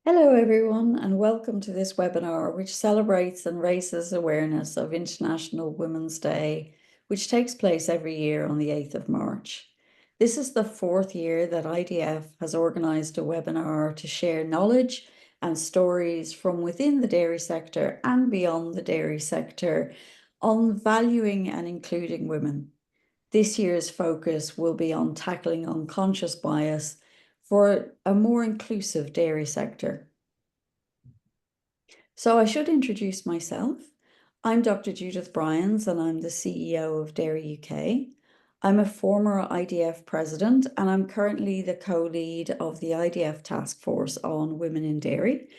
Hello, everyone, and welcome to this webinar, which celebrates and raises awareness of International Women's Day, which takes place every year on the 8th of March. This is the fourth year that IDF has organised a webinar to share knowledge and stories from within the dairy sector and beyond the dairy sector on valuing and including women. This year's focus will be on tackling unconscious bias for a more inclusive dairy sector. So I should introduce myself. I'm Dr. Judith Bryans, and I'm the CEO of Dairy UK. I'm a former IDF president, and I'm currently the co-lead of the IDF task force on women in dairy,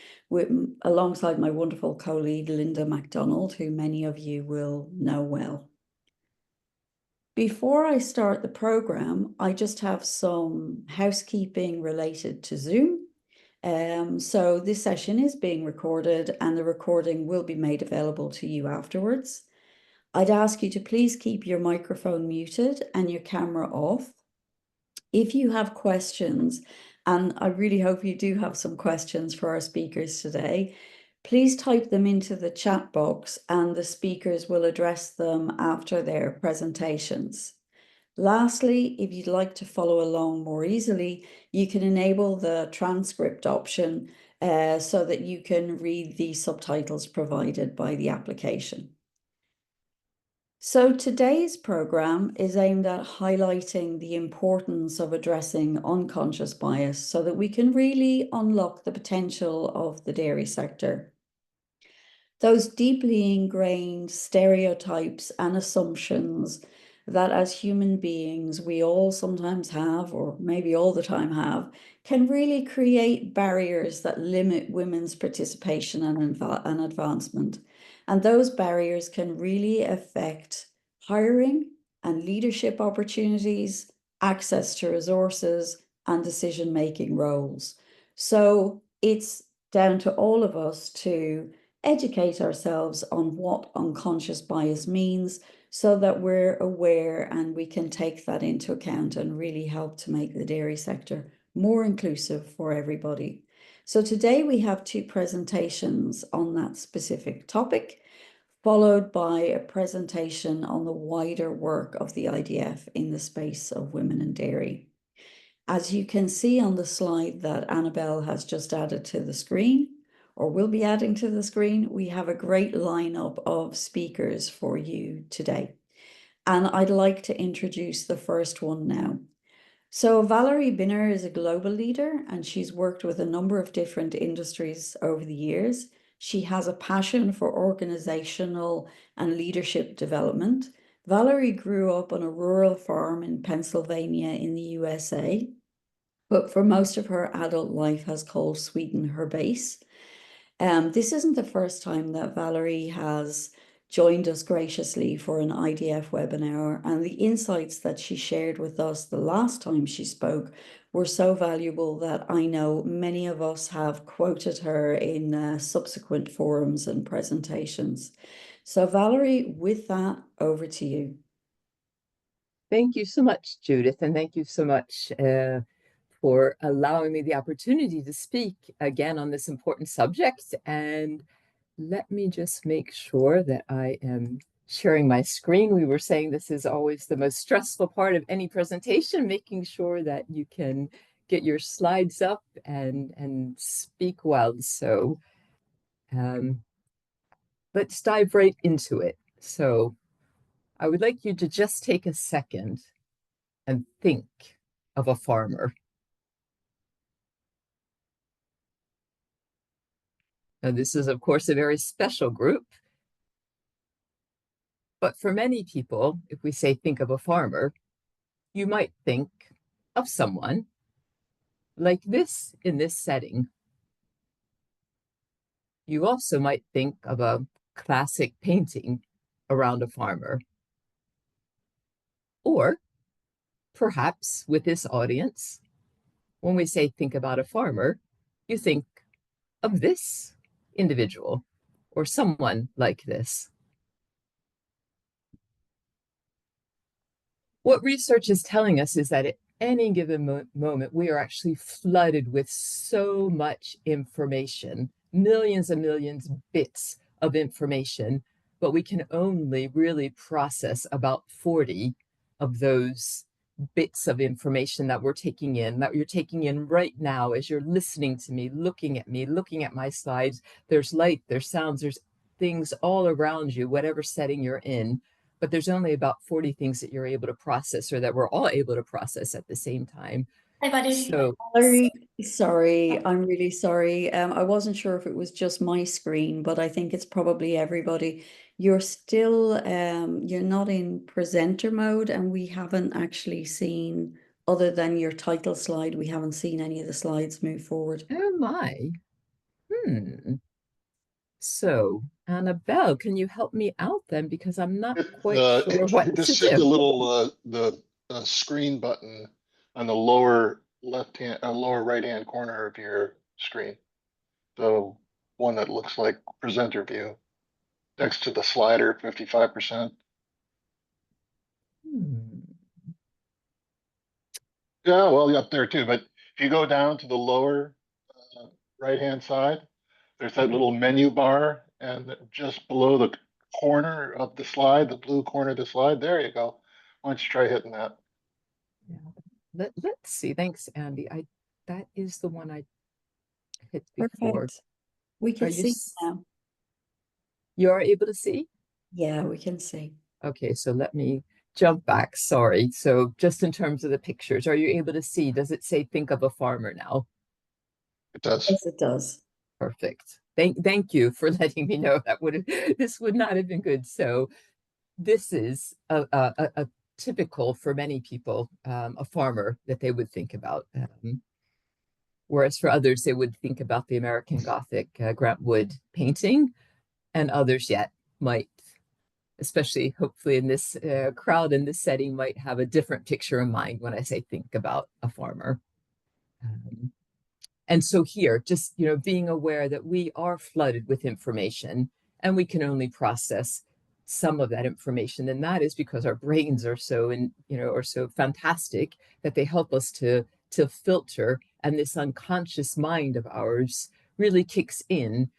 alongside my wonderful co-lead, Linda MacDonald, who many of you will know well. Before I start the program, I just have some housekeeping related to Zoom. So this session is being recorded and the recording will be made available to you afterwards. I'd ask you to please keep your microphone muted and your camera off. If you have questions, and I really hope you do have some questions for our speakers today, please type them into the chat box and the speakers will address them after their presentations. Lastly, if you'd like to follow along more easily, you can enable the transcript option so that you can read the subtitles provided by the application. So today's program is aimed at highlighting the importance of addressing unconscious bias so that we can really unlock the potential of the dairy sector. Those deeply ingrained stereotypes and assumptions that as human beings we all sometimes have, or maybe all the time have, can really create barriers that limit women's participation and advancement. And those barriers can really affect hiring and leadership opportunities, access to resources, and decision-making roles. So it's down to all of us to educate ourselves on what unconscious bias means so that we're aware and we can take that into account and really help to make the dairy sector more inclusive for everybody. So today we have two presentations on that specific topic, followed by a presentation on the wider work of the IDF in the space of women in dairy. As you can see on the slide that Annabelle has just added to the screen, or will be adding to the screen, we have a great lineup of speakers for you today. And I'd like to introduce the first one now. So Valerie Binner is a global leader and she's worked with a number of different industries over the years. She has a passion for organizational and leadership development. Valerie grew up on a rural farm in Pennsylvania in the USA, but for most of her adult life has called Sweden her base. This isn't the first time that Valerie has joined us graciously for an IDF webinar, and the insights that she shared with us the last time she spoke were so valuable that I know many of us have quoted her in subsequent forums and presentations. So Valerie, with that, over to you. Thank you so much, Judith, and thank you so much for allowing me the opportunity to speak again on this important subject. And let me just make sure that I am sharing my screen. We were saying this is always the most stressful part of any presentation, making sure that you can get your slides up and speak well. So let's dive right into it. So I would like you to just take a second and think of a farmer. Now, this is, of course, a very special group. But for many people, if we say think of a farmer, you might think of someone like this in this setting. You also might think of a classic painting around a farmer. Or perhaps with this audience, when we say think about a farmer, you think of this individual or someone like this. What research is telling us is that any given moment, we are actually flooded with so much information, millions and millions bits of information, but we can only really process about 40 of those bits of information that we're taking in, that you're taking in right now as you're listening to me, looking at my slides. There's light, there's sounds, there's things all around you, whatever setting you're in, but there's only about 40 things that you're able to process, or that we're all able to process at the same time. Hi, buddy. So Sorry, I'm really sorry. I wasn't sure if it was just my screen, but I think it's probably everybody. You're still, you're not in presenter mode, and we haven't actually seen, other than your title slide, we haven't seen any of the slides move forward. oh my. So, Annabelle, can you help me out then? Because I'm not quite sure what to Just hit the do. little screen button on the lower left hand, lower right hand corner of your screen. So one that looks like presenter view next to the slider 55%. Yeah, well, up there too. But if you go down to the lower right hand side, there's that little menu bar, and just below the corner of the slide, the blue corner of the slide, there you go. Why don't you try hitting that? Yeah. Let's see. Thanks, Andy. That is the one I hit before. Perfect. We can see now. You are able to see? Yeah, we can see. Okay, so let me jump back. Sorry. So just in terms of the pictures, are you able to see? Does it say think of a farmer now? It does. Yes, it does. Perfect. Thank you for letting me know. This would not have been good. So this is a typical, for many people, a farmer that they would think about. Whereas for others, they would think about the American Gothic Grant Wood painting, and others yet might, especially hopefully in this crowd, in this setting, might have a different picture in mind when I say think about a farmer. And so here, just, being aware that we are flooded with information, and we can only process some of that information. And that is because our brains are so, are so fantastic that they help us to filter. And this unconscious mind of ours really kicks in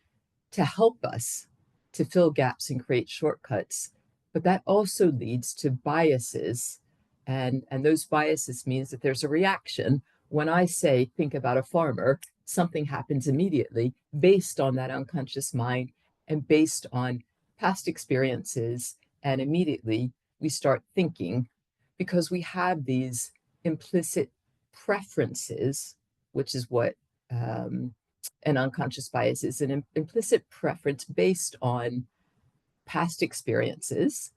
to help us to fill gaps and create shortcuts. But that also leads to biases. And those biases means that there's a reaction. When I say, think about a farmer, something happens immediately based on that unconscious mind and based on past experiences. And immediately we start thinking, because we have these implicit preferences, which is what an unconscious bias is, an implicit preference based on past experiences.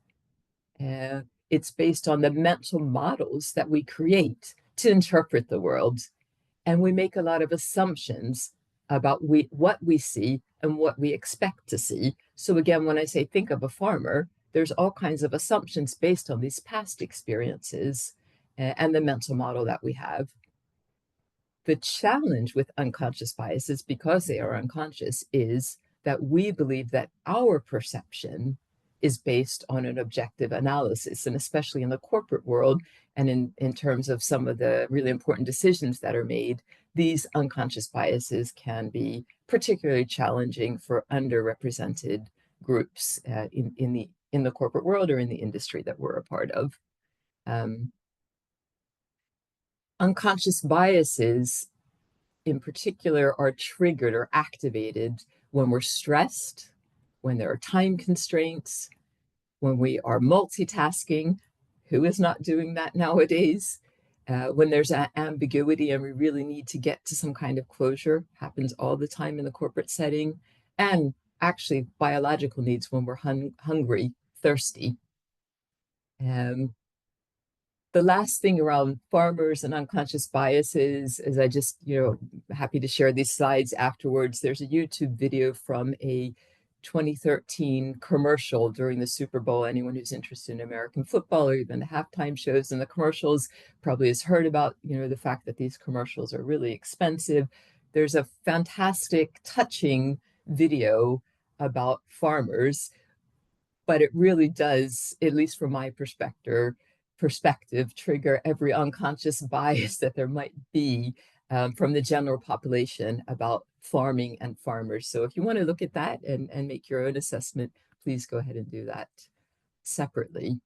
It's based on the mental models that we create to interpret the world. And we make a lot of assumptions about what we see and what we expect to see. So again, when I say think of a farmer, there's all kinds of assumptions based on these past experiences and the mental model that we have. The challenge with unconscious biases, because they are unconscious, is that we believe that our perception is based on an objective analysis. And especially in the corporate world, and in terms of some of the really important decisions that are made, these unconscious biases can be particularly challenging for underrepresented groups in the corporate world or in the industry that we're a part of. Unconscious biases in particular are triggered or activated when we're stressed, when there are time constraints, when we are multitasking. Who is not doing that nowadays? When there's ambiguity and we really need to get to some kind of closure, happens all the time in the corporate setting. And actually biological needs when we're hungry, thirsty. The last thing around farmers and unconscious biases is I just, happy to share these slides afterwards. There's a YouTube video from a 2013 commercial during the Super Bowl. Anyone who's interested in American football or even the halftime shows and the commercials probably has heard about, the fact that these commercials are really expensive. There's a fantastic, touching video about farmers, but it really does, at least from my perspective, perspective trigger every unconscious bias that there might be from the general population about farming and farmers. So if you want to look at that and make your own assessment, please go ahead and do that separately.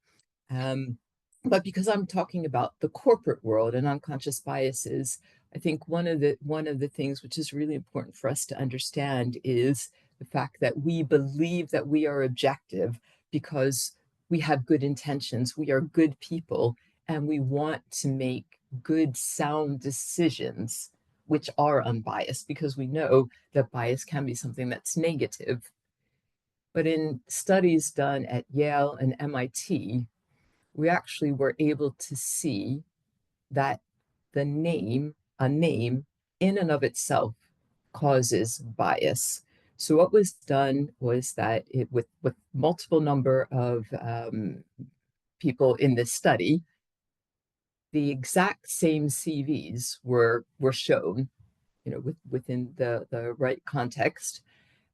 But because I'm talking about the corporate world and unconscious biases, I think one of the things which is really important for us to understand is the fact that we believe that we are objective because we have good intentions, we are good people, and we want to make good, sound decisions which are unbiased, because we know that bias can be something that's negative. But in studies done at Yale and MIT, we actually were able to see that a name in and of itself causes bias. So what was done was that with multiple number of people in this study, the exact same CVs were shown, within the right context.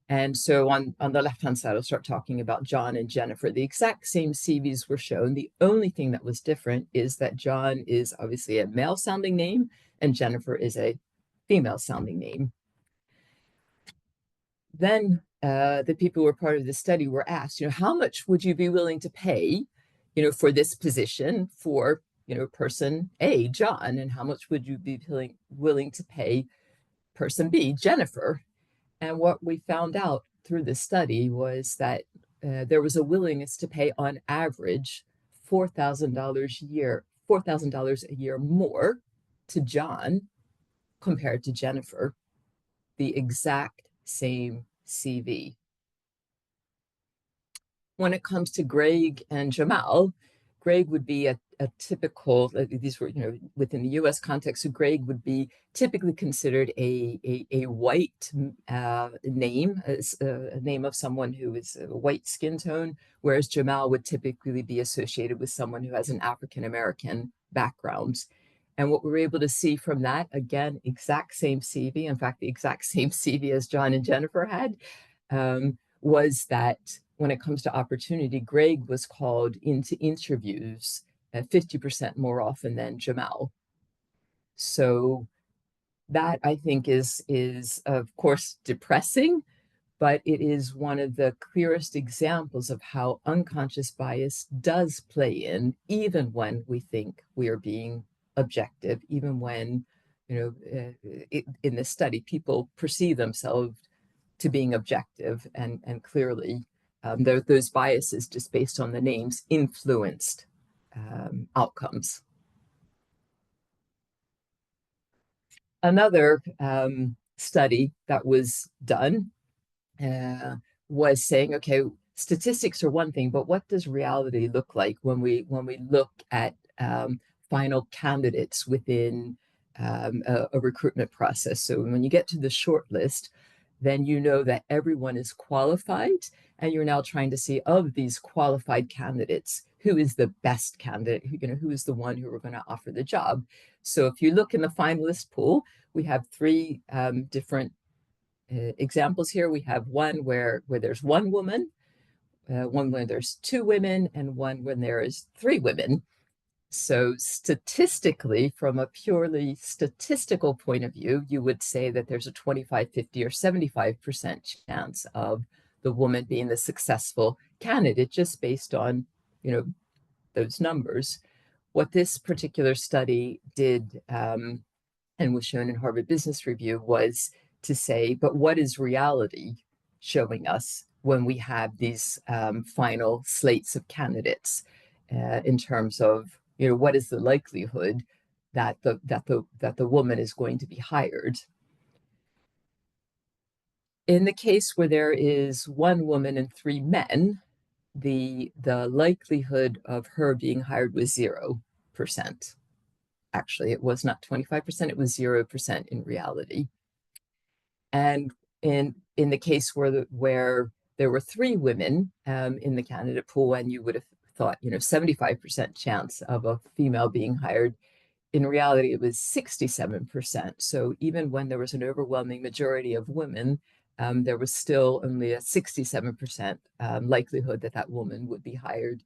And so on the left-hand side, I'll start talking about John and Jennifer. The exact same CVs were shown. The only thing that was different is that John is obviously a male-sounding name and Jennifer is a female-sounding name. Then the people who were part of the study were asked, how much would you be willing to pay, for this position for, person A, John, and how much would you be willing to pay person B, Jennifer? And what we found out through the study was that there was a willingness to pay on average $4,000 a year more to John compared to Jennifer, the exact same CV. When it comes to Greg and Jamal, Greg would be a typical, these were, within the US context, so Greg would be typically considered a white name, a name of someone who is a white skin tone, whereas Jamal would typically be associated with someone who has an African-American background. And what we were able to see from that, again, exact same CV, in fact, the exact same CV as John and Jennifer had, was that when it comes to opportunity, Greg was called into interviews 50% more often than Jamal. So that, I think, is of course depressing, but it is one of the clearest examples of how unconscious bias does play in, even when we think we are being objective, even when, in this study, people perceive themselves to being objective, and clearly those biases just based on the names influenced outcomes. Another study that was done was saying, okay, statistics are one thing, but what does reality look like when we look at final candidates within a recruitment process? So when you get to the short list, then you know that everyone is qualified, and you're now trying to see, of these qualified candidates, who is the best candidate, who is the one who we're going to offer the job. So if you look in the finalist pool, we have three different examples here. We have one where there's one woman, one where there's two women, and one when there is three women. So statistically, from a purely statistical point of view, you would say that there's a 25, 50, or 75% chance of the woman being the successful candidate, just based on, those numbers. What this particular study did, and was shown in Harvard Business Review, was to say, but what is reality showing us when we have these final slates of candidates in terms of, what is the likelihood that the woman is going to be hired? In the case where there is one woman and three men, the likelihood of her being hired was 0%. Actually, it was not 25%, it was 0% in reality. And in the case where there were three women in the candidate pool, and you would have thought, 75% chance of a female being hired, in reality, it was 67%. So even when there was an overwhelming majority of women, there was still only a 67% likelihood that woman would be hired.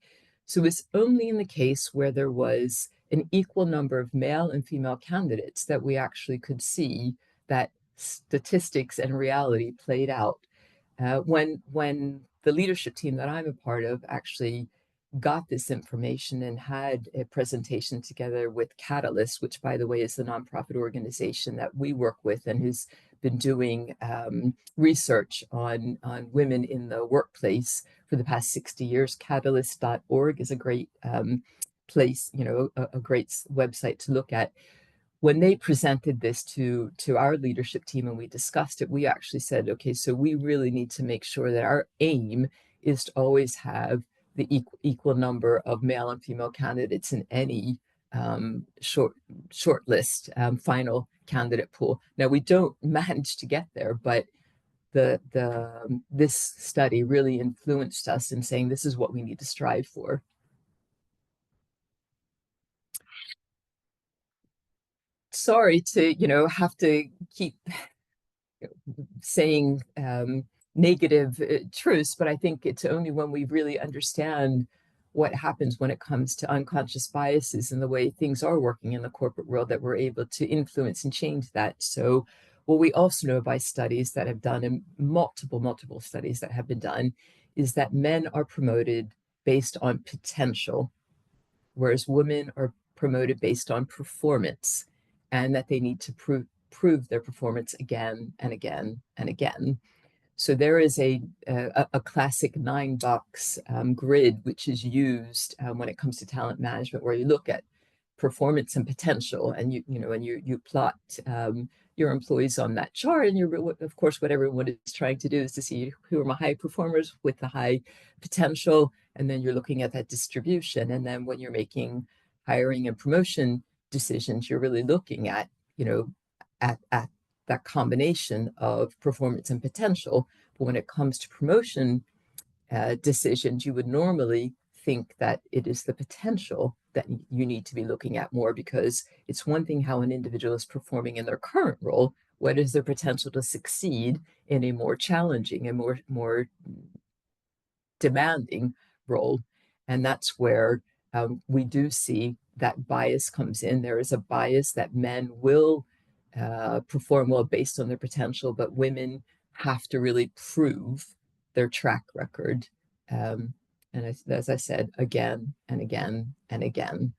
So it's only in the case where there was an equal number of male and female candidates that we actually could see that statistics and reality played out. When the leadership team that I'm a part of actually got this information and had a presentation together with Catalyst, which, by the way, is the nonprofit organization that we work with and who's been doing research on women in the workplace for the past 60 years. Catalyst.org is a great place, a great website to look at. When they presented this to our leadership team and we discussed it, we actually said, okay, so we really need to make sure that our aim is to always have the equal number of male and female candidates in any shortlist final candidate pool. Now we don't manage to get there, but this study really influenced us in saying this is what we need to strive for. Sorry to have to keep saying negative truths, but I think it's only when we really understand what happens when it comes to unconscious biases and the way things are working in the corporate world that we're able to influence and change that. So what we also know by studies that have done, and multiple studies that have been done, is that men are promoted based on potential, whereas women are promoted based on performance, and that they need to prove their performance again and again and again. So there is a classic 9-box grid which is used when it comes to talent management, where you look at performance and potential, and you plot your employees on that chart, and of course what everyone is trying to do is to see who are my high performers with the high potential, and then you're looking at that distribution. And then when you're making hiring and promotion decisions, you're really looking at at that combination of performance and potential. But when it comes to promotion decisions, you would normally think that it is the potential that you need to be looking at more, because it's one thing how an individual is performing in their current role. What is their potential to succeed in a more challenging and more demanding role? And that's where we do see that bias comes in. There is a bias that men will perform well based on their potential, but women have to really prove their track record. And as I said, again and again and again.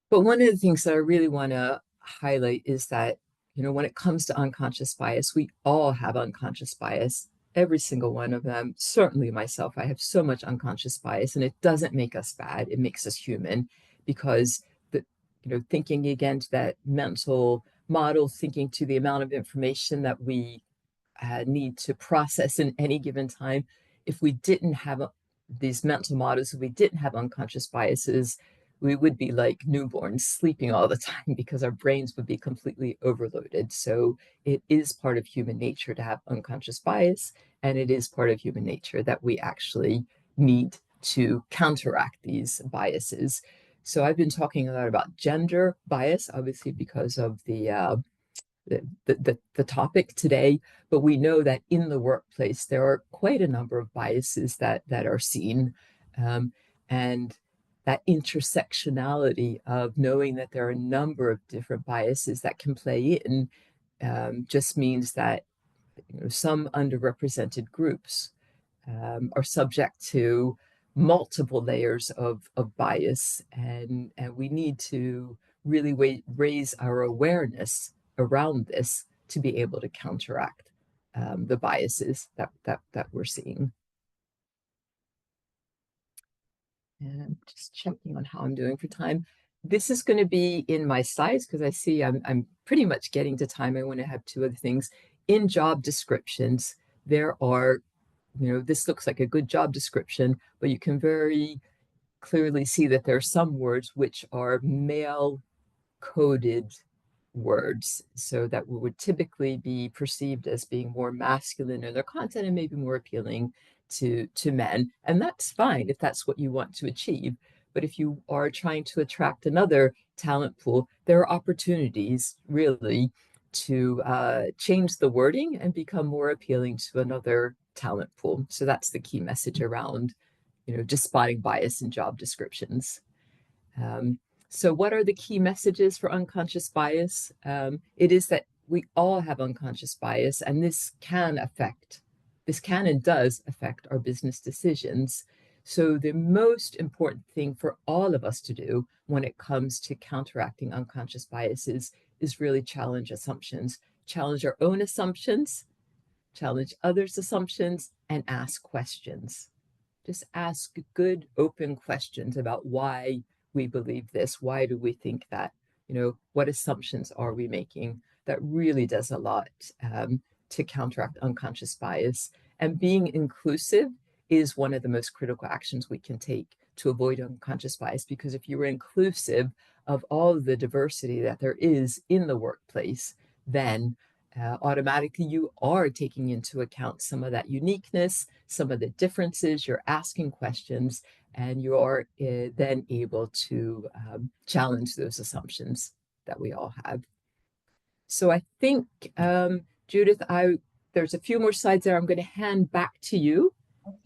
But one of the things that I really want to highlight is that, when it comes to unconscious bias, we all have unconscious bias, every single one of them. Certainly myself, I have so much unconscious bias, and it doesn't make us bad. It makes us human, because thinking again to that mental model, thinking to the amount of information that we need to process in any given time. If we didn't have these mental models, if we didn't have unconscious biases, we would be like newborns sleeping all the time, because our brains would be completely overloaded. So it is part of human nature to have unconscious bias, and it is part of human nature that we actually need to counteract these biases. So I've been talking a lot about gender bias, obviously because of the topic today, but we know that in the workplace there are quite a number of biases that are seen, and that intersectionality of knowing that there are a number of different biases that can play in just means that some underrepresented groups are subject to multiple layers of bias, and we need to really raise our awareness around this to be able to counteract the biases that we're seeing. And I'm just checking on how I'm doing for time. This is going to be in my slides, because I see I'm pretty much getting to time. I want to have two other things. In job descriptions, there are, this looks like a good job description, but you can very clearly see that there are some words which are male coded words, so that would typically be perceived as being more masculine in their content and maybe more appealing to men. And that's fine if that's what you want to achieve. But if you are trying to attract another talent pool, there are opportunities really to change the wording and become more appealing to another talent pool. So that's the key message around, just spotting bias in job descriptions. So what are the key messages for unconscious bias? It is that we all have unconscious bias, and this can and does affect our business decisions. So the most important thing for all of us to do when it comes to counteracting unconscious biases is really challenge assumptions, challenge our own assumptions, challenge others' assumptions, and ask questions. Just ask good, open questions about why we believe this. Why do we think that? What assumptions are we making? That really does a lot to counteract unconscious bias. And being inclusive is one of the most critical actions we can take to avoid unconscious bias, because if you're inclusive of all of the diversity that there is in the workplace, then automatically you are taking into account some of that uniqueness, some of the differences. You're asking questions, and you are then able to challenge those assumptions that we all have. So I think, Judith, there's a few more slides there. I'm going to hand back to you.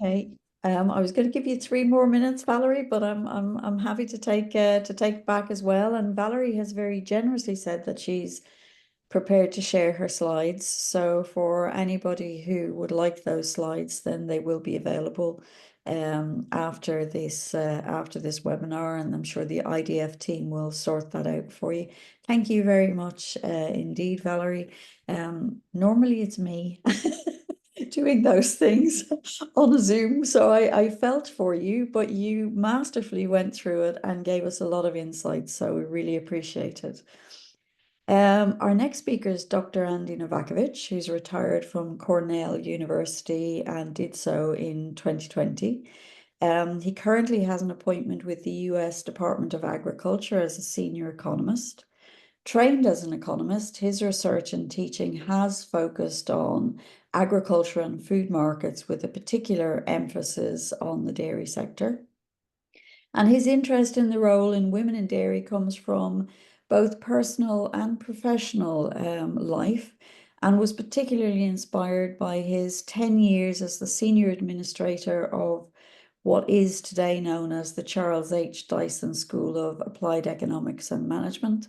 Okay. I was going to give you 3 more minutes, Valerie, but I'm happy to take back as well. And Valerie has very generously said that she's prepared to share her slides. So for anybody who would like those slides, then they will be available after this webinar, and I'm sure the IDF team will sort that out for you. Thank you very much indeed, Valerie. Normally it's me doing those things on a Zoom, so I felt for you, but you masterfully went through it and gave us a lot of insights, so we really appreciate it. Our next speaker is Dr. Andy Novakovic, who's retired from Cornell University and did so in 2020. He currently has an appointment with the US Department of Agriculture as a senior economist. Trained as an economist, his research and teaching has focused on agriculture and food markets, with a particular emphasis on the dairy sector. And his interest in the role in women in dairy comes from both personal and professional life, and was particularly inspired by his 10 years as the senior administrator of what is today known as the Charles H. Dyson School of Applied Economics and Management.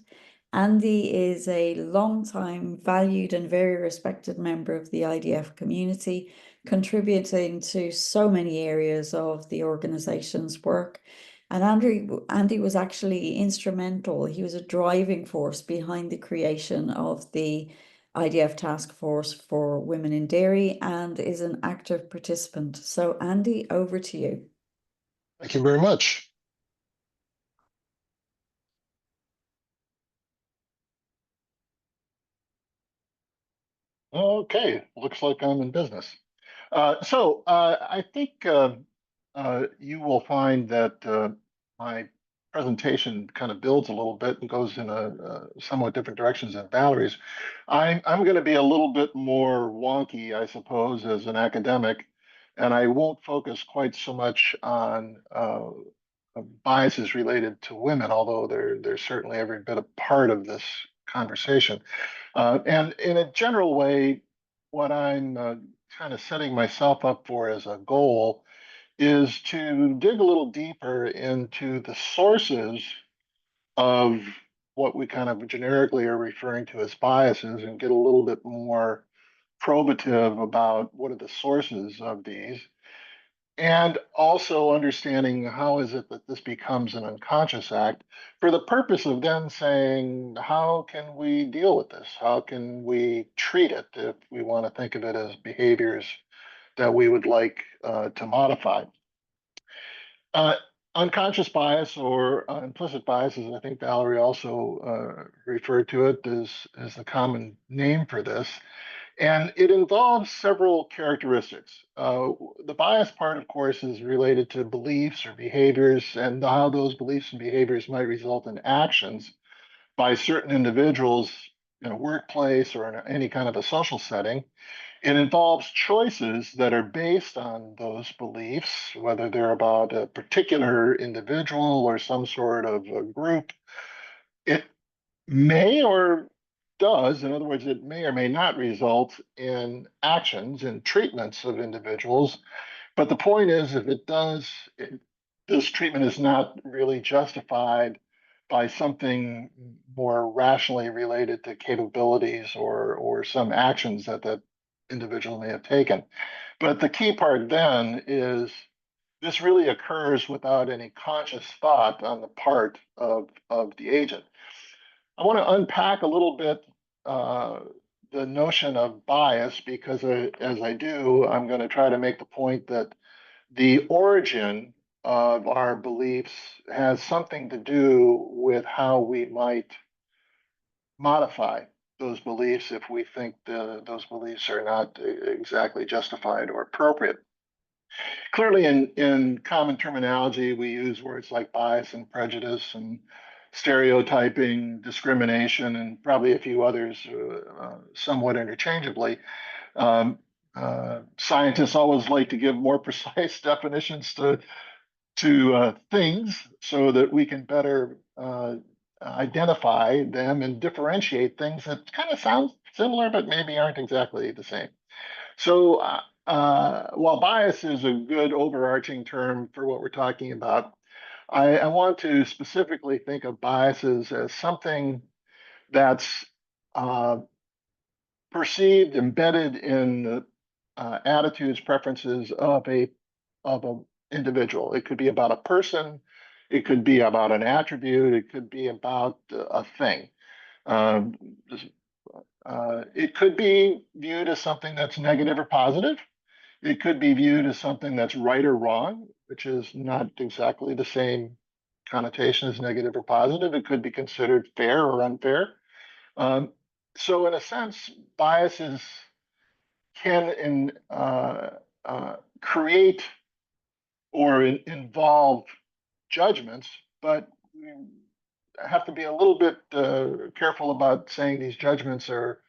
Andy is a long-time valued and very respected member of the IDF community, contributing to so many areas of the organization's work. And Andy was actually instrumental. He was a driving force behind the creation of the IDF Task Force for Women in Dairy, and is an active participant. So Andy, over to you. Thank you very much. Okay, looks like I'm in business. I think you will find that my presentation kind of builds a little bit and goes in a somewhat different directions than Valerie's. I'm going to be a little bit more wonky, I suppose, as an academic, and I won't focus quite so much on biases related to women, although they're certainly every bit a part of this conversation. And in a general way, what I'm kind of setting myself up for as a goal is to dig a little deeper into the sources of what we kind of generically are referring to as biases, and get a little bit more probative about what are the sources of these, and also understanding how is it that this becomes an unconscious act, for the purpose of then saying, how can we deal with this? How can we treat it if we want to think of it as behaviors that we would like to modify? Unconscious bias, or implicit bias, as I think Valerie also referred to it, as the common name for this. And it involves several characteristics. The bias part, of course, is related to beliefs or behaviors, and how those beliefs and behaviors might result in actions by certain individuals in a workplace or in any kind of a social setting. It involves choices that are based on those beliefs, whether they're about a particular individual or some sort of a group. It may or does, in other words, it may or may not result in actions and treatments of individuals. But the point is, if it does, this treatment is not really justified by something more rationally related to capabilities or some actions that the individual may have taken. But the key part then is this really occurs without any conscious thought on the part of the agent. I want to unpack a little bit the notion of bias because as I do, I'm going to try to make the point that the origin of our beliefs has something to do with how we might modify those beliefs if we think those beliefs are not exactly justified or appropriate. Clearly, in common terminology, we use words like bias and prejudice and stereotyping, discrimination, and probably a few others somewhat interchangeably. Scientists always like to give more precise definitions to things so that we can better identify them and differentiate things that kind of sound similar but maybe aren't exactly the same. So while bias is a good overarching term for what we're talking about, I want to specifically think of biases as something that's perceived, embedded in the attitudes, preferences of a individual. It could be about a person, it could be about an attribute, it could be about a thing. Um, it could be viewed as something that's negative or positive. It could be viewed as something that's right or wrong, which is not exactly the same connotation as negative or positive. It could be considered fair or unfair. Um, so, in a sense, biases can create or involve judgments, but we have to be a little bit careful about saying these judgments are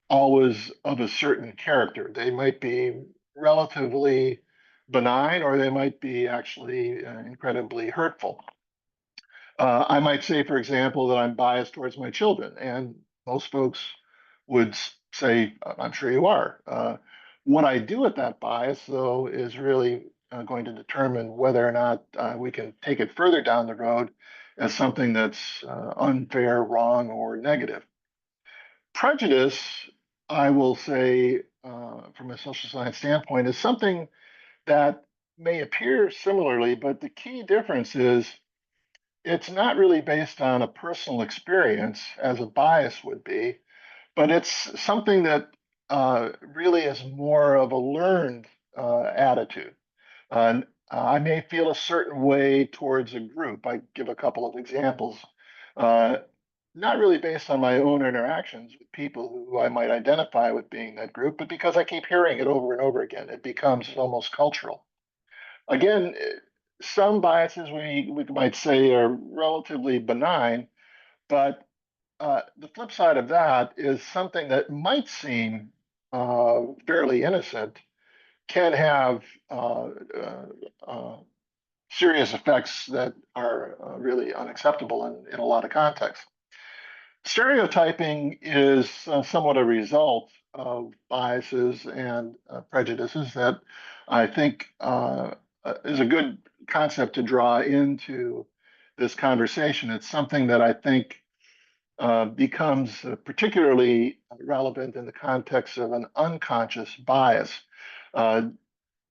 always of a certain character. They might be relatively benign or they might be actually incredibly hurtful. I might say, for example, that I'm biased towards my children, and most folks would say, I'm sure you are. What I do with that bias, though, is really going to determine whether or not we can take it further down the road as something that's unfair, wrong, or negative. Prejudice, I will say, from a social science standpoint, is something that may appear similarly, but the key difference is it's not really based on a personal experience as a bias would be, but it's something that really is more of a learned attitude. I may feel a certain way towards a group. I give a couple of examples. Uh, Not really based on my own interactions with people who I might identify with being that group, but because I keep hearing it over and over again. It becomes almost cultural. Again, some biases we might say are relatively benign, but the flip side of that is something that might seem fairly innocent can have serious effects that are really unacceptable in a lot of contexts. Stereotyping is somewhat a result of biases and prejudices that I think is a good concept to draw into this conversation. It's something that I think becomes particularly relevant in the context of an unconscious bias. Uh,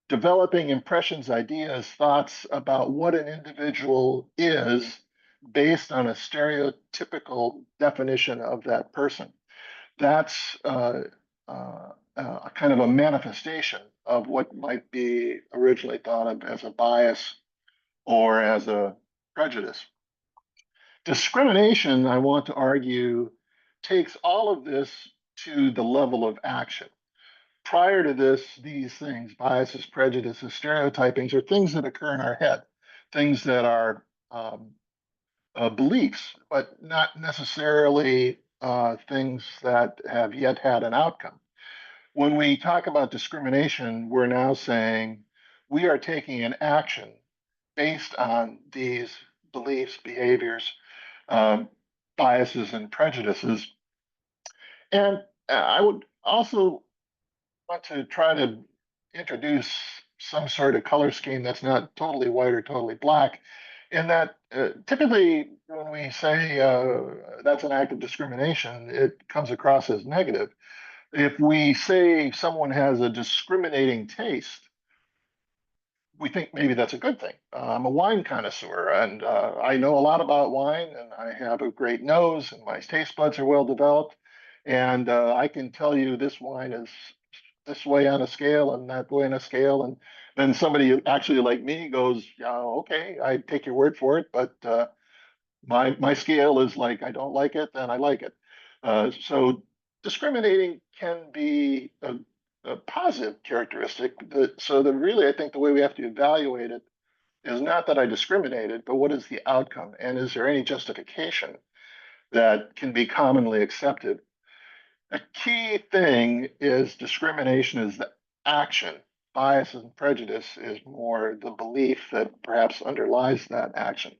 Developing impressions, ideas, thoughts about what an individual is based on a stereotypical definition of that person. That's kind of a manifestation of what might be originally thought of as a bias or as a prejudice. Discrimination, I want to argue, takes all of this to the level of action. Prior to this, these things, biases, prejudices, stereotypings, are things that occur in our head, things that are beliefs, but not necessarily things that have yet had an outcome. When we talk about discrimination, we're now saying we are taking an action based on these beliefs, behaviors, um, biases, and prejudices. And I would also want to try to introduce some sort of color scheme that's not totally white or totally black, in that typically when we say that's an act of discrimination, it comes across as negative. If we say someone has a discriminating taste, we think maybe that's a good thing. I'm a wine connoisseur, and I know a lot about wine, and I have a great nose, and my taste buds are well developed. And I can tell you this wine is this way on a scale and that way on a scale. And then somebody actually like me goes, yeah, okay, I take your word for it, but my scale is like, I don't like it, then I like it. So discriminating can be a positive characteristic. So really, I think the way we have to evaluate it is not that I discriminated, but what is the outcome? And is there any justification that can be commonly accepted? A key thing is discrimination is the action. Bias and prejudice is more the belief that perhaps underlies that action.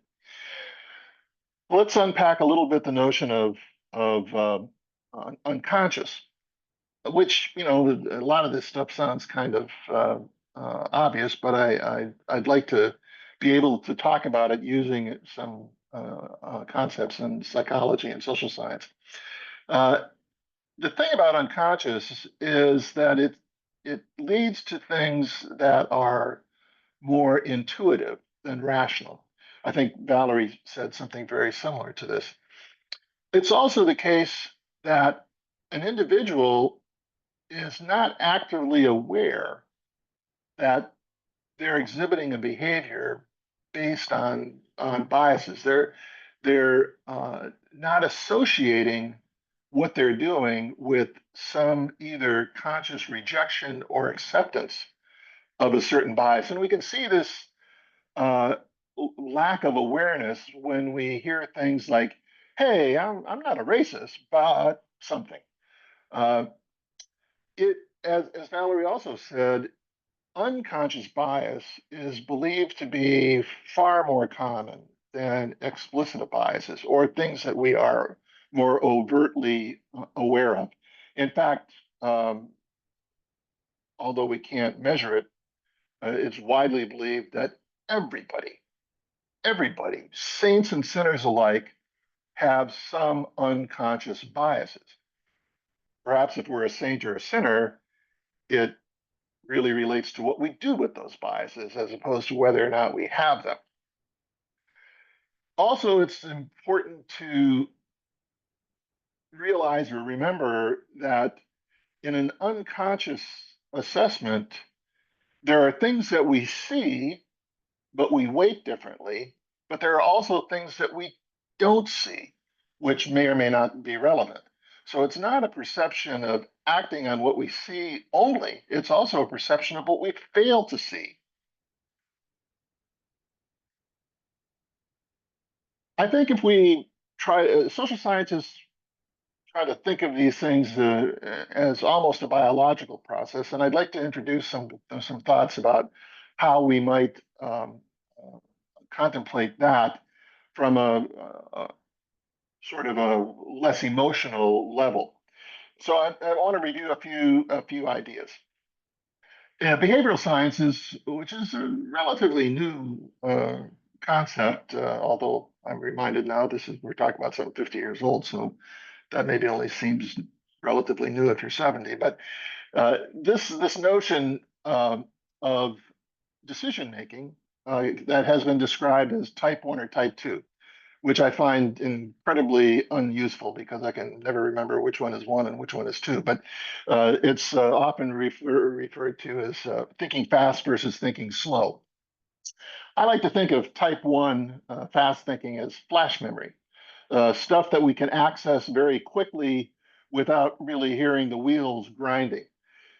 Let's unpack a little bit the notion of unconscious, which a lot of this stuff sounds kind of obvious, but I'd like to be able to talk about it using some concepts in psychology and social science. The thing about unconscious is that it leads to things that are more intuitive than rational. I think Valerie said something very similar to this. It's also the case that an individual is not actively aware that they're exhibiting a behavior based on biases. They're not associating what they're doing with some either conscious rejection or acceptance of a certain bias. And we can see this uh, lack of awareness when we hear things like, "Hey, I'm not a racist, but something." Uh, it as Valerie also said, unconscious bias is believed to be far more common than explicit biases or things that we are more overtly aware of. In fact, um, although we can't measure it, it's widely believed that everybody, saints and sinners alike, have some unconscious biases. Perhaps if we're a saint or a sinner, it really relates to what we do with those biases as opposed to whether or not we have them. Also, it's important to realize or remember that in an unconscious assessment, there are things that we see, but we weight differently. But there are also things that we don't see, which may or may not be relevant. So it's not a perception of acting on what we see only, it's also a perception of what we fail to see. I think if we try, social scientists try to think of these things as almost a biological process, and I'd like to introduce some thoughts about how we might contemplate that from a sort of a less emotional level. So I want to review a few ideas. Behavioral sciences, which is a relatively new concept, although I'm reminded now we're talking about something 50 years old, so that maybe only seems relatively new if you're 70. But this notion of decision making that has been described as type 1 or type 2, which I find incredibly unuseful because I can never remember which one is 1 and which one is 2. But it's often referred to as thinking fast versus thinking slow. I like to think of type 1 fast thinking as flash memory, stuff that we can access very quickly without really hearing the wheels grinding.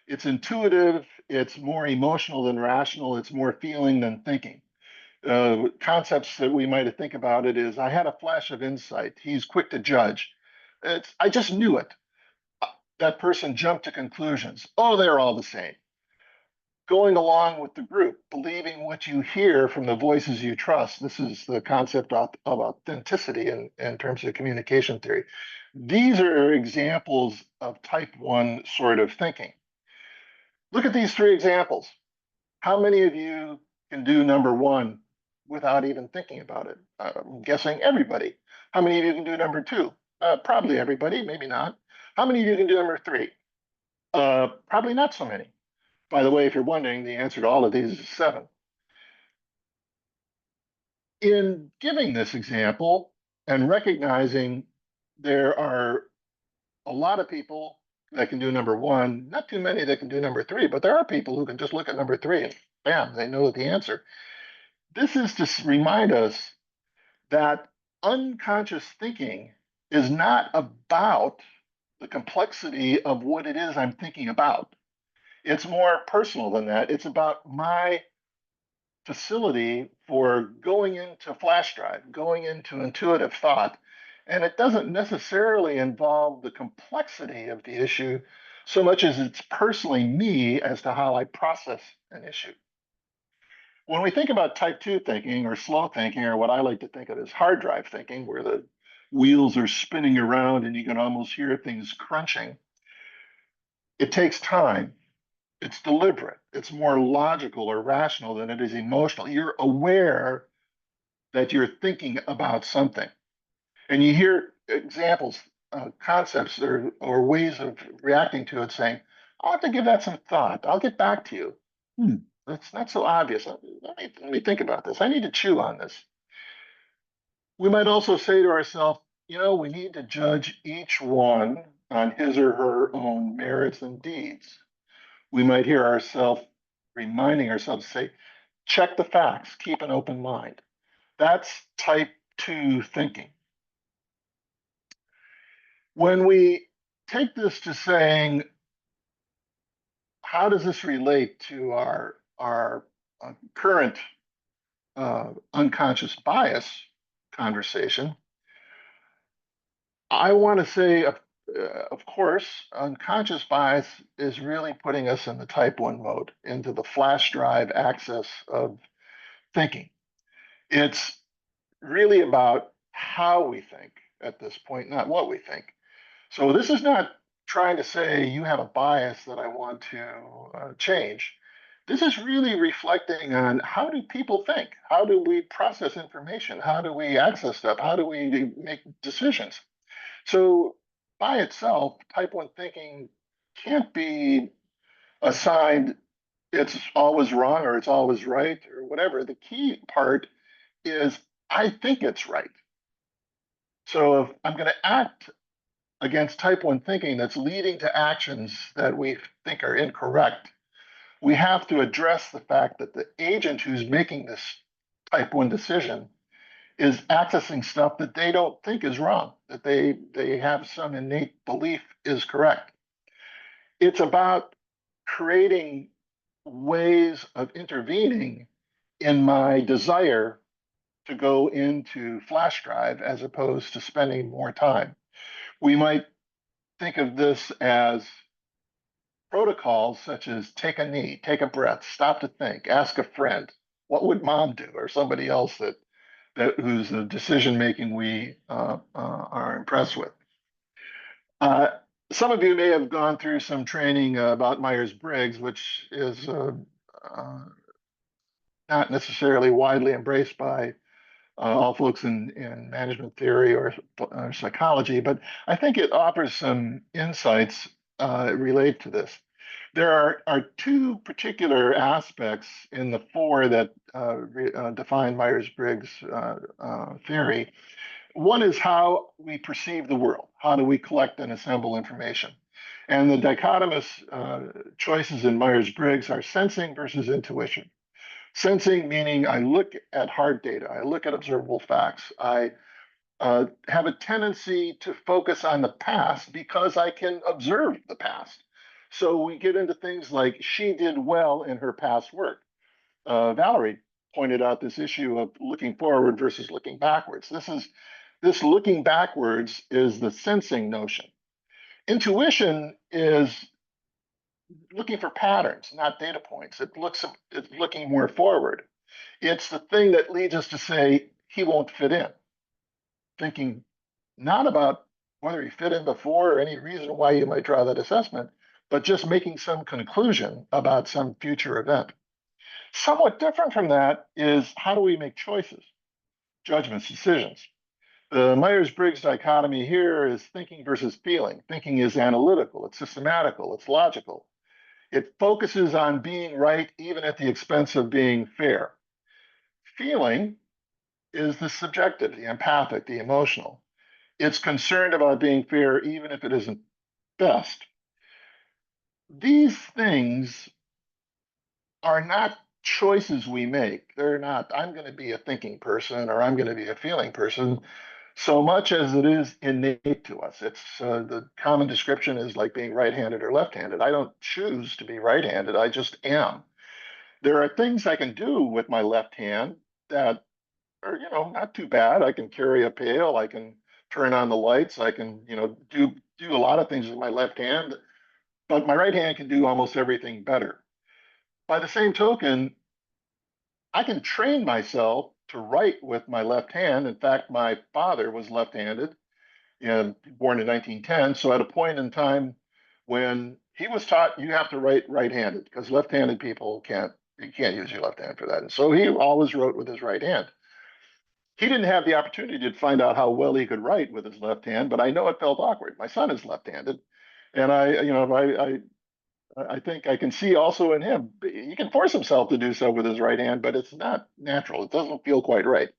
It's intuitive, it's more emotional than rational, it's more feeling than thinking. Concepts that we might think about it is, I had a flash of insight. He's quick to judge. I just knew it. That person jumped to conclusions. Oh, they're all the same. going along with the group, believing what you hear from the voices you trust. This is the concept of authenticity in terms of communication theory. These are examples of type 1 sort of thinking. Look at these 3 examples. How many of you can do number 1 without even thinking about it? I'm guessing everybody. How many of you can do number 2? Probably everybody, maybe not. How many of you can do number 3? Probably not so many. By the way, if you're wondering, the answer to all of these is 7. In giving this example and recognizing there are a lot of people that can do number 1, not too many that can do number 3, but there are people who can just look at number 3 and bam, they know the answer. This is to remind us that unconscious thinking is not about the complexity of what it is I'm thinking about. It's more personal than that. It's about my facility for going into flash drive, going into intuitive thought. And it doesn't necessarily involve the complexity of the issue so much as it's personally me as to how I process an issue. When we think about type 2 thinking or slow thinking, or what I like to think of as hard drive thinking, where the wheels are spinning around and you can almost hear things crunching, it takes time. It's deliberate. It's more logical or rational than it is emotional. You're aware that you're thinking about something. And you hear examples, concepts, or ways of reacting to it saying, I'll have to give that some thought. I'll get back to you. That's not so obvious. Let me think about this. I need to chew on this. We might also say to ourselves, we need to judge each one on his or her own merits and deeds. We might hear ourselves reminding ourselves to say, check the facts, keep an open mind. That's type 2 thinking. When we take this to saying, how does this relate to our current unconscious bias conversation? I want to say, of course, unconscious bias is really putting us in the type 1 mode, into the flash drive access of thinking. It's really about how we think at this point, not what we think. So this is not trying to say you have a bias that I want to change. This is really reflecting on, how do people think? How do we process information? How do we access stuff? How do we make decisions? So by itself, type 1 thinking can't be assigned it's always wrong or it's always right or whatever. The key part is I think it's right. So if I'm going to act against type 1 thinking that's leading to actions that we think are incorrect, we have to address the fact that the agent who's making this type 1 decision is accessing stuff that they don't think is wrong, that they have some innate belief is correct. It's about creating ways of intervening in my desire to go into flash drive as opposed to spending more time. We might think of this as protocols such as take a knee, take a breath, stop to think, ask a friend, what would mom do, or somebody else that whose decision making we are impressed with. Some of you may have gone through some training about Myers-Briggs, which is not necessarily widely embraced by all folks in management theory or psychology, but I think it offers some insights related to this. There are 2 particular aspects in the 4 that define Myers-Briggs theory. One is how we perceive the world. How do we collect and assemble information? And the dichotomous choices in Myers-Briggs are sensing versus intuition. Sensing meaning I look at hard data, I look at observable facts. I have a tendency to focus on the past because I can observe the past. So we get into things like she did well in her past work. Valerie pointed out this issue of looking forward versus looking backwards. This looking backwards is the sensing notion. Intuition is looking for patterns, not data points. It's looking more forward. It's the thing that leads us to say he won't fit in, thinking not about whether he fit in before or any reason why you might draw that assessment, but just making some conclusion about some future event. Somewhat different from that is how do we make choices, judgments, decisions? The Myers-Briggs dichotomy here is thinking versus feeling. Thinking is analytical, it's systematical, it's logical. It focuses on being right even at the expense of being fair. Feeling is the subjective, the empathic, the emotional. It's concerned about being fair even if it isn't best. These things are not choices we make. They're not, I'm going to be a thinking person or I'm going to be a feeling person, so much as it is innate to us. It's the common description is like being right-handed or left-handed. I don't choose to be right-handed, I just am. There are things I can do with my left hand that are, not too bad. I can carry a pail, I can turn on the lights, I can, do a lot of things with my left hand, but my right hand can do almost everything better. By the same token, I can train myself to write with my left hand. In fact, my father was left-handed and born in 1910. So at a point in time when he was taught you have to write right-handed because left-handed people you can't use your left hand for that. And so he always wrote with his right hand. He didn't have the opportunity to find out how well he could write with his left hand, but I know it felt awkward. My son is left-handed, and I think I can see also in him, he can force himself to do so with his right hand, but it's not natural. It doesn't feel quite right.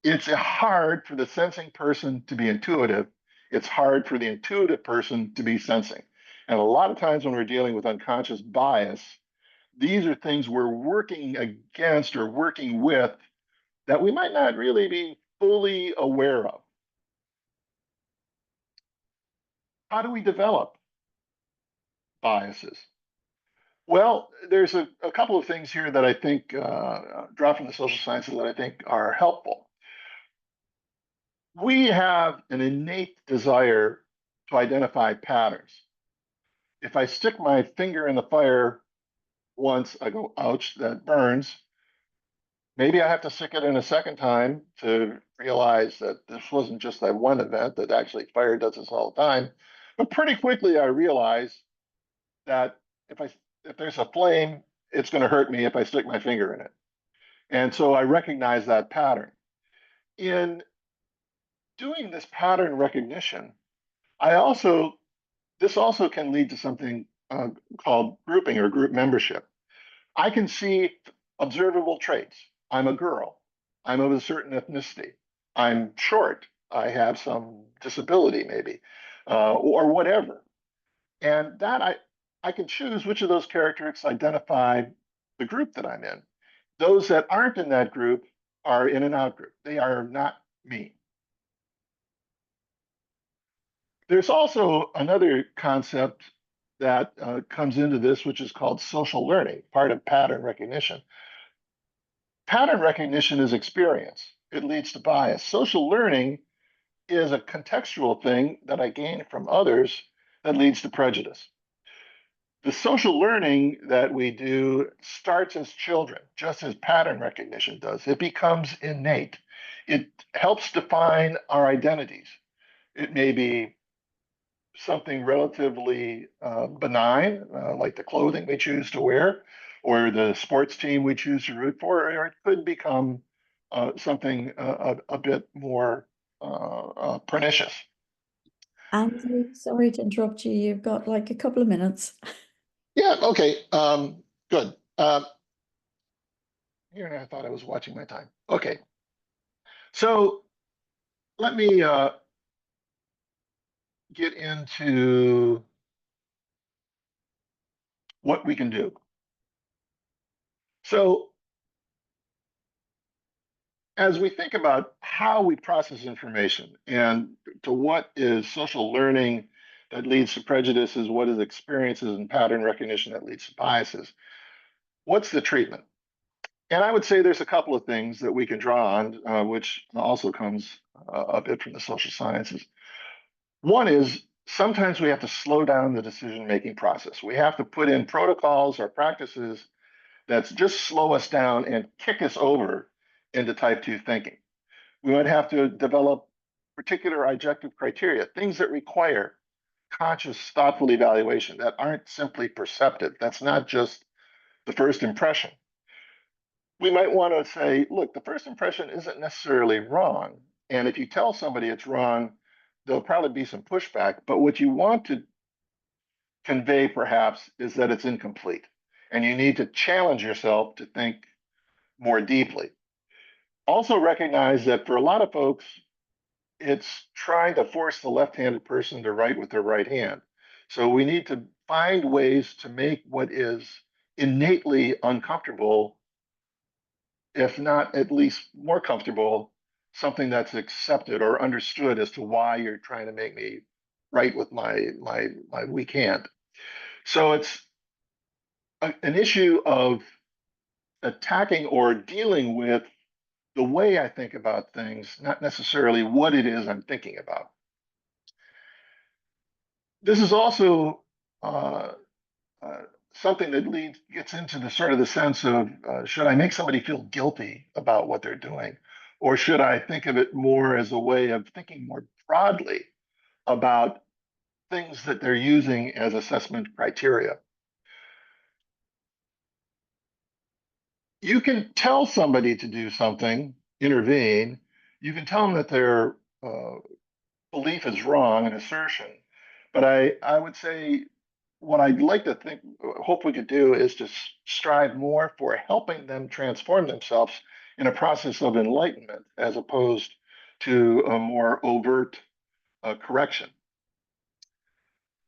It's hard for the sensing person to be intuitive. It's hard for the intuitive person to be sensing. And a lot of times when we're dealing with unconscious bias, these are things we're working against or working with that we might not really be fully aware of. How do we develop biases? Well, there's a couple of things here that I think draw from the social sciences that I think are helpful. We have an innate desire to identify patterns. If I stick my finger in the fire once, I go, ouch, that burns. Maybe I have to stick it in a second time to realize that this wasn't just that one event, that actually fire does this all the time. But pretty quickly I realize that if there's a flame, it's going to hurt me if I stick my finger in it. And so I recognize that pattern. In doing this pattern recognition, this also can lead to something called grouping or group membership. I can see observable traits. I'm a girl. I'm of a certain ethnicity. I'm short. I have some disability, maybe, or whatever. And that I can choose which of those characteristics identify the group that I'm in. Those that aren't in that group are in an out group. They are not me. There's also another concept that comes into this, which is called social learning, part of pattern recognition. Pattern recognition is experience. It leads to bias. Social learning is a contextual thing that I gain from others that leads to prejudice. The social learning that we do starts as children, just as pattern recognition does. It becomes innate. It helps define our identities. It may be something relatively benign, like the clothing we choose to wear, or the sports team we choose to root for, or it could become something a bit more pernicious. Andrew, sorry to interrupt you. You've got like a couple of minutes. Yeah, okay, good. Here, I thought I was watching my time. Okay, so let me get into what we can do. So as we think about how we process information and to what is social learning that leads to prejudices, what is experiences and pattern recognition that leads to biases, what's the treatment? And I would say there's a couple of things that we can draw on, which also comes a bit from the social sciences. One is sometimes we have to slow down the decision-making process. We have to put in protocols or practices that's just slow us down and kick us over into type 2 thinking. We might have to develop particular objective criteria, things that require conscious, thoughtful evaluation that aren't simply perceptive. That's not just the first impression. We might want to say, look, the first impression isn't necessarily wrong. And if you tell somebody it's wrong, there'll probably be some pushback. But what you want to convey, perhaps, is that it's incomplete. And you need to challenge yourself to think more deeply. Also recognize that for a lot of folks, it's trying to force the left-handed person to write with their right hand. So we need to find ways to make what is innately uncomfortable, if not at least more comfortable, something that's accepted or understood as to why you're trying to make me write with my weak hand. So it's an issue of attacking or dealing with the way I think about things, not necessarily what it is I'm thinking about. This is also something that gets into the sort of the sense of should I make somebody feel guilty about what they're doing, or should I think of it more as a way of thinking more broadly about things that they're using as assessment criteria? You can tell somebody to do something, intervene. You can tell them that their belief is wrong, an assertion. But I would say what I'd like to hope we could do is to strive more for helping them transform themselves in a process of enlightenment as opposed to a more overt correction.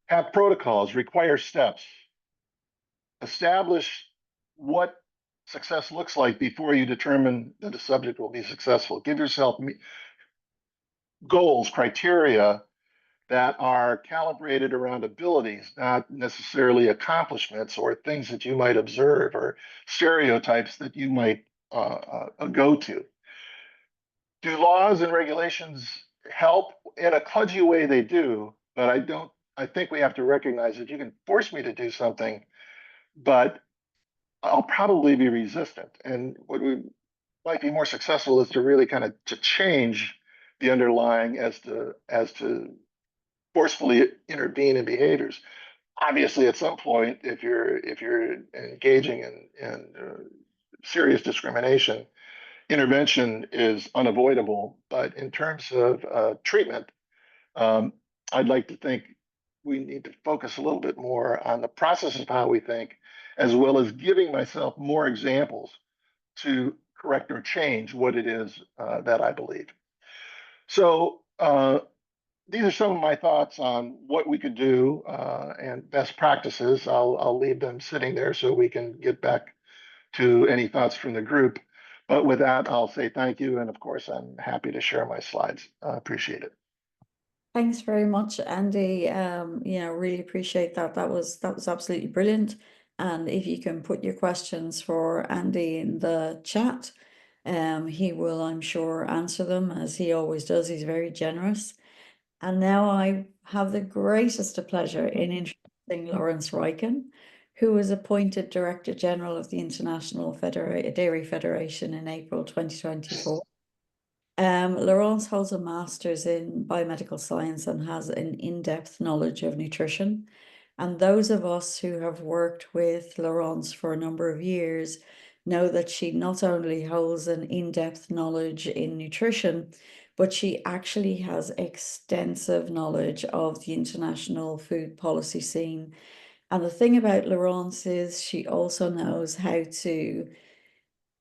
Have protocols, require steps, establish what success looks like before you determine that a subject will be successful. Give yourself goals, criteria that are calibrated around abilities, not necessarily accomplishments or things that you might observe or stereotypes that you might go to. Do laws and regulations help? In a kludgy way, they do, but I think we have to recognize that you can force me to do something, but I'll probably be resistant. And what we might be more successful is to really kind of to change the underlying as to forcefully intervene in behaviors. Obviously, at some point, if you're engaging in serious discrimination, intervention is unavoidable. But in terms of treatment, I'd like to think we need to focus a little bit more on the process of how we think, as well as giving myself more examples to correct or change what it is that I believe. So these are some of my thoughts on what we could do and best practices. I'll leave them sitting there so we can get back to any thoughts from the group. But with that, I'll say thank you. And of course, I'm happy to share my slides. I appreciate it. Thanks very much, Andy. Really appreciate that. That was absolutely brilliant. And if you can put your questions for Andy in the chat, he will, I'm sure, answer them as he always does. He's very generous. And now I have the greatest of pleasure in introducing Lawrence Ryken, who was appointed Director General of the International Dairy Federation in April 2024. Laurence holds a master's in biomedical science and has an in-depth knowledge of nutrition. And those of us who have worked with Laurence for a number of years know that she not only holds an in-depth knowledge in nutrition, but she actually has extensive knowledge of the international food policy scene. And the thing about Laurence is she also knows how to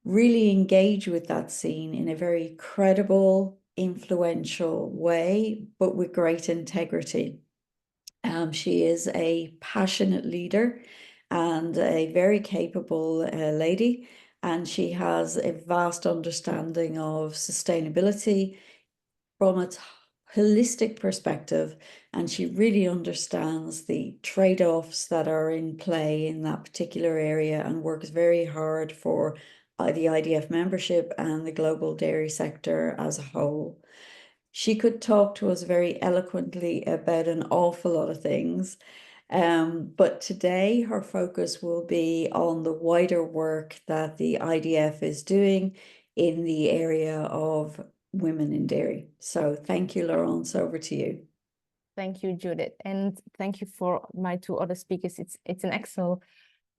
really engage with that scene in a very credible, influential way, but with great integrity. She is a passionate leader and a very capable lady, and she has a vast understanding of sustainability from a holistic perspective, and she really understands the trade-offs that are in play in that particular area and works very hard for the IDF membership and the global dairy sector as a whole. She could talk to us very eloquently about an awful lot of things. But today her focus will be on the wider work that the IDF is doing in the area of women in dairy. So thank you, Laurence, over to you. Thank you, Judith, and thank you for my two other speakers. It's an excellent,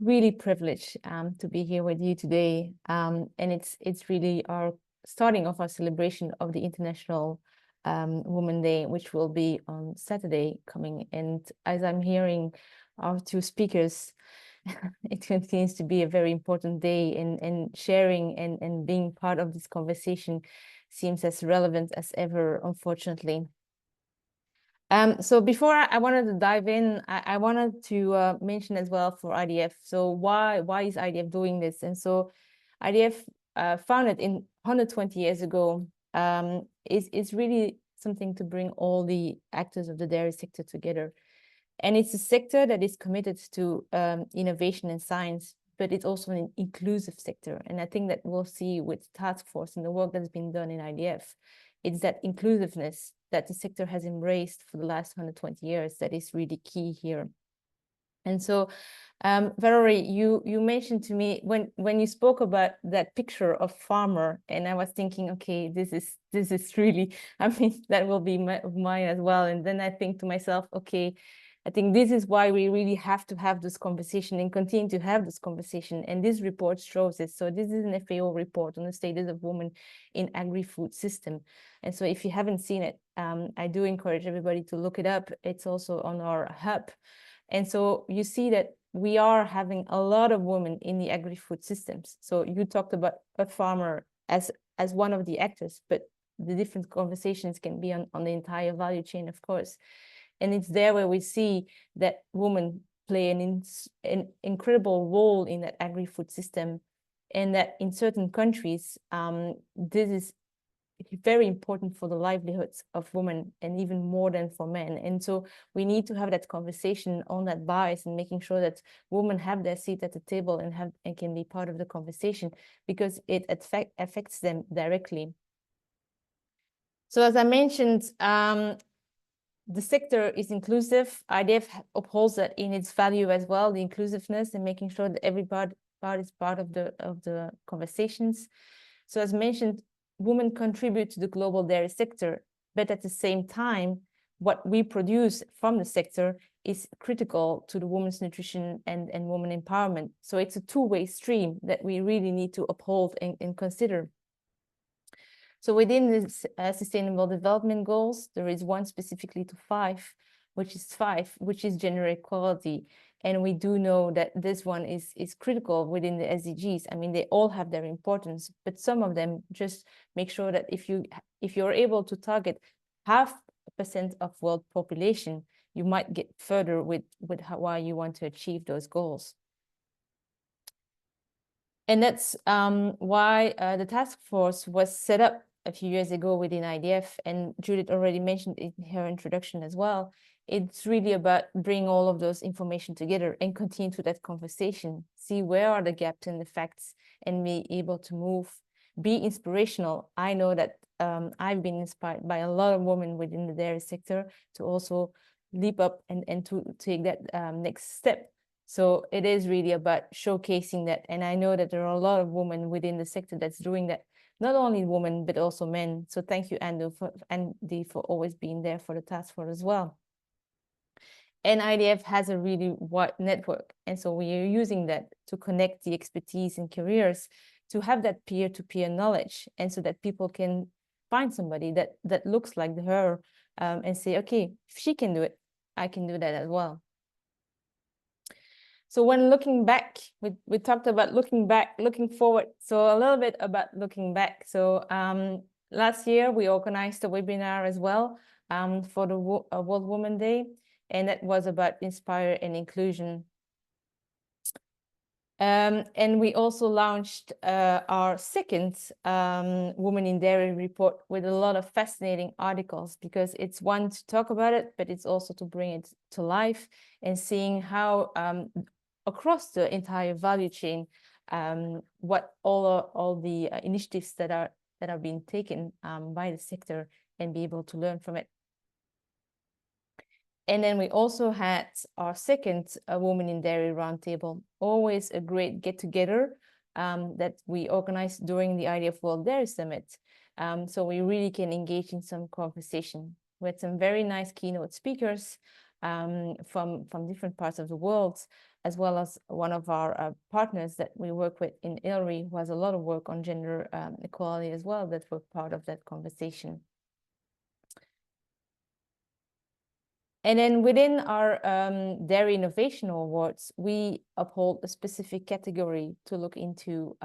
really privilege to be here with you today, and it's really our starting of our celebration of the International Women's Day, which will be on Saturday coming. And as I'm hearing our two speakers, it continues to be a very important day, and sharing and being part of this conversation seems as relevant as ever, unfortunately. So before I wanted to dive in, I wanted to mention as well for IDF. So why is IDF doing this? And so IDF founded in 120 years ago is really something to bring all the actors of the dairy sector together. And it's a sector that is committed to innovation and science, but it's also an inclusive sector. And I think that we'll see with task force and the work that's been done in IDF, it's that inclusiveness that the sector has embraced for the last 120 years that is really key here. And so, Valerie, you mentioned to me when you spoke about that picture of farmer, and I was thinking, okay, this is really, I mean, that will be mine as well. And then I think to myself, okay, I think this is why we really have to have this conversation and continue to have this conversation. And this report shows it. So this is an FAO report on the status of women in agri-food system. And so if you haven't seen it, I do encourage everybody to look it up. It's also on our hub. And so you see that we are having a lot of women in the agri-food systems. So you talked about a farmer as one of the actors, but the different conversations can be on the entire value chain, of course. And it's there where we see that women play an incredible role in that agri-food system, and that in certain countries, this is very important for the livelihoods of women, and even more than for men. And so we need to have that conversation on that bias and making sure that women have their seat at the table and can be part of the conversation, because it affects them directly. So as I mentioned, the sector is inclusive. IDF upholds that in its value as well, the inclusiveness, and making sure that everybody is part of the conversations. So as mentioned, women contribute to the global dairy sector, but at the same time, what we produce from the sector is critical to the women's nutrition and women empowerment. So it's a two-way stream that we really need to uphold and consider. So within this Sustainable Development Goals, there is one specifically to 5, which is gender equality. And we do know that this one is critical within the SDGs. I mean, they all have their importance, but some of them just make sure that if you're able to target 0.5% of world population, you might get further with why you want to achieve those goals. And that's why the task force was set up a few years ago within IDF, and Judith already mentioned in her introduction as well. It's really about bringing all of those information together and continue to that conversation, see where are the gaps in the facts, and be able to move, be inspirational. I know that I've been inspired by a lot of women within the dairy sector to also leap up and to take that next step. So it is really about showcasing that. And I know that there are a lot of women within the sector that's doing that, not only women, but also men. So thank you, Andy, for always being there for the task force as well. And IDF has a really wide network. And so we are using that to connect the expertise and careers, to have that peer-to-peer knowledge. And so that people can find somebody that looks like her and say, okay, if she can do it, I can do that as well. So when looking back, we talked about looking back, looking forward. So a little bit about looking back. So last year, we organized a webinar as well for the World Women's Day, and that was about inspire and inclusion. And we also launched our second Women in Dairy report with a lot of fascinating articles, because it's one to talk about it, but it's also to bring it to life and seeing how across the entire value chain, what all the initiatives that are being taken by the sector and be able to learn from it. And then we also had our second Women in Dairy Roundtable, always a great get-together that we organized during the IDF World Dairy Summit. So we really can engage in some conversation. We had some very nice keynote speakers from different parts of the world, as well as one of our partners that we work with in ILRI, who has a lot of work on gender equality as well, that were part of that conversation. And then within our Dairy Innovation Awards, we uphold a specific category to look into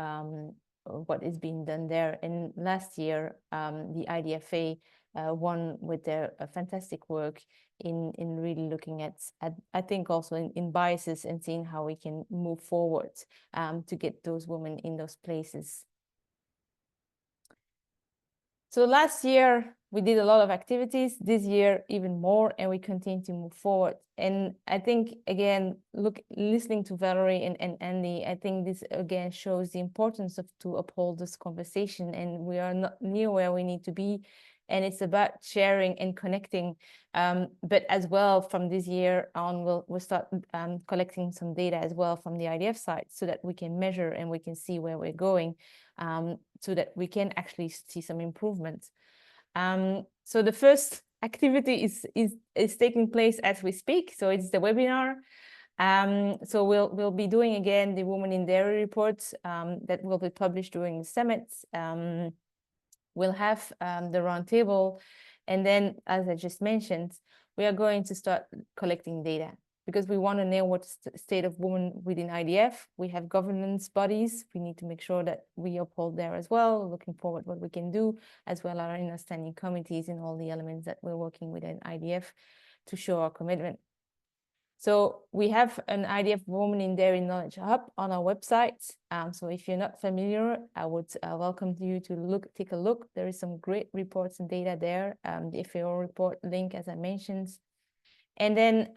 what is being done there. And last year, the IDFA won with their fantastic work in really looking at I think also in biases and seeing how we can move forward to get those women in those places. So last year, we did a lot of activities, this year even more, and we continue to move forward. And I think, again, listening to Valerie and Andy, I think this again shows the importance to uphold this conversation, and we are not near where we need to be. And it's about sharing and connecting. But as well, from this year on, we'll start collecting some data as well from the IDF side so that we can measure and we can see where we're going, so that we can actually see some improvements. So the first activity is taking place as we speak. So it's the webinar. So we'll be doing again the Women in Dairy reports that will be published during the summit. We'll have the roundtable, and then, as I just mentioned, we are going to start collecting data because we want to know what's the state of women within IDF. We have governance bodies. We need to make sure that we uphold there as well, looking forward what we can do, as well as our understanding committees and all the elements that we're working with in IDF to show our commitment. So we have an IDF Women in Dairy Knowledge Hub on our website. So if you're not familiar, I would welcome you to take a look. There is some great reports and data there. The FAO report link, as I mentioned. And then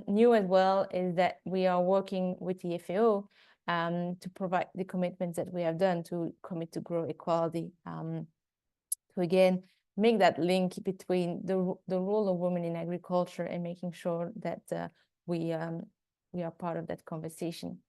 new as well is that we are working with the FAO to provide the commitments that we have done to commit to grow equality. To again, make that link between the role of women in agriculture and making sure that we are part of that conversation.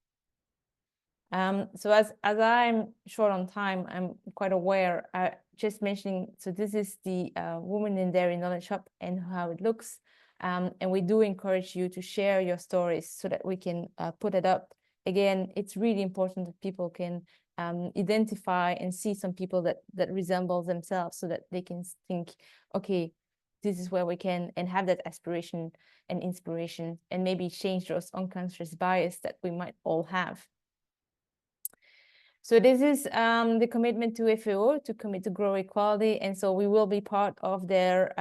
So as I'm short on time, I'm quite aware, just mentioning, so this is the Women in Dairy Knowledge Hub and how it looks. And we do encourage you to share your stories so that we can put it up. Again, it's really important that people can identify and see some people that resemble themselves so that they can think, okay, this is where we can, and have that aspiration and inspiration, and maybe change those unconscious bias that we might all have. So this is the commitment to FAO to commit to grow equality. And so we will be part of their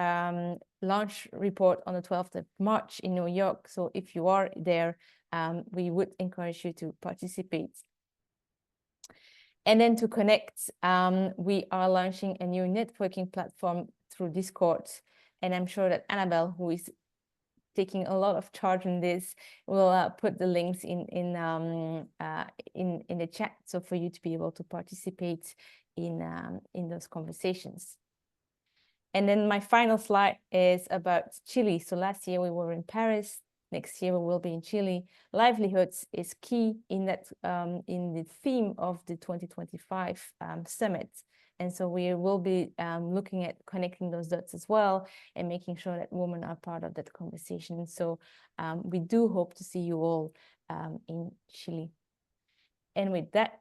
launch report on the 12th of March in New York. So if you are there, we would encourage you to participate. And then to connect, we are launching a new networking platform through Discord. And I'm sure that Annabelle, who is taking a lot of charge in this, will put the links in the chat, so for you to be able to participate in those conversations. And then my final slide is about Chile. So last year we were in Paris. Next year we will be in Chile. Livelihoods is key in that in the theme of the 2025 summit. And so we will be looking at connecting those dots as well and making sure that women are part of that conversation. So we do hope to see you all in Chile. And with that,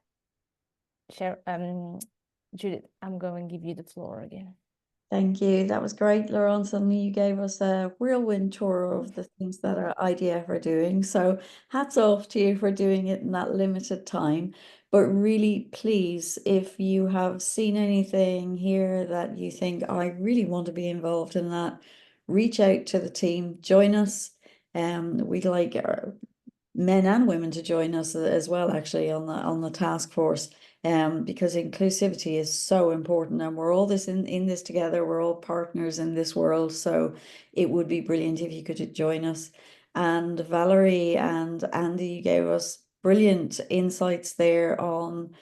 Judith, I'm going to give you the floor again. Thank you. That was great, Laurence, and you gave us a whirlwind tour of the things that our IDF are doing. So hats off to you for doing it in that limited time. But really, please, if you have seen anything here that you think, I really want to be involved in that, reach out to the team, join us. We'd like our men and women to join us as well, actually, on the task force. Because inclusivity is so important, and we're all in this together. We're all partners in this world, so it would be brilliant if you could join us. And Valerie and Andy gave us brilliant insights there on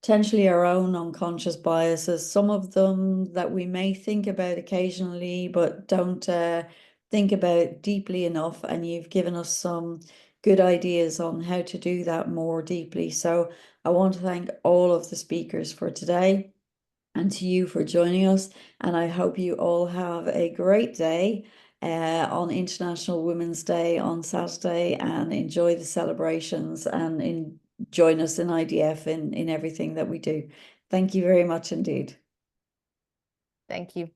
potentially our own unconscious biases, some of them that we may think about occasionally, but don't think about deeply enough. And you've given us some good ideas on how to do that more deeply. So I want to thank all of the speakers for today and to you for joining us. And I hope you all have a great day on International Women's Day on Saturday, and enjoy the celebrations and join us in IDF in everything that we do. Thank you very much indeed. Thank you.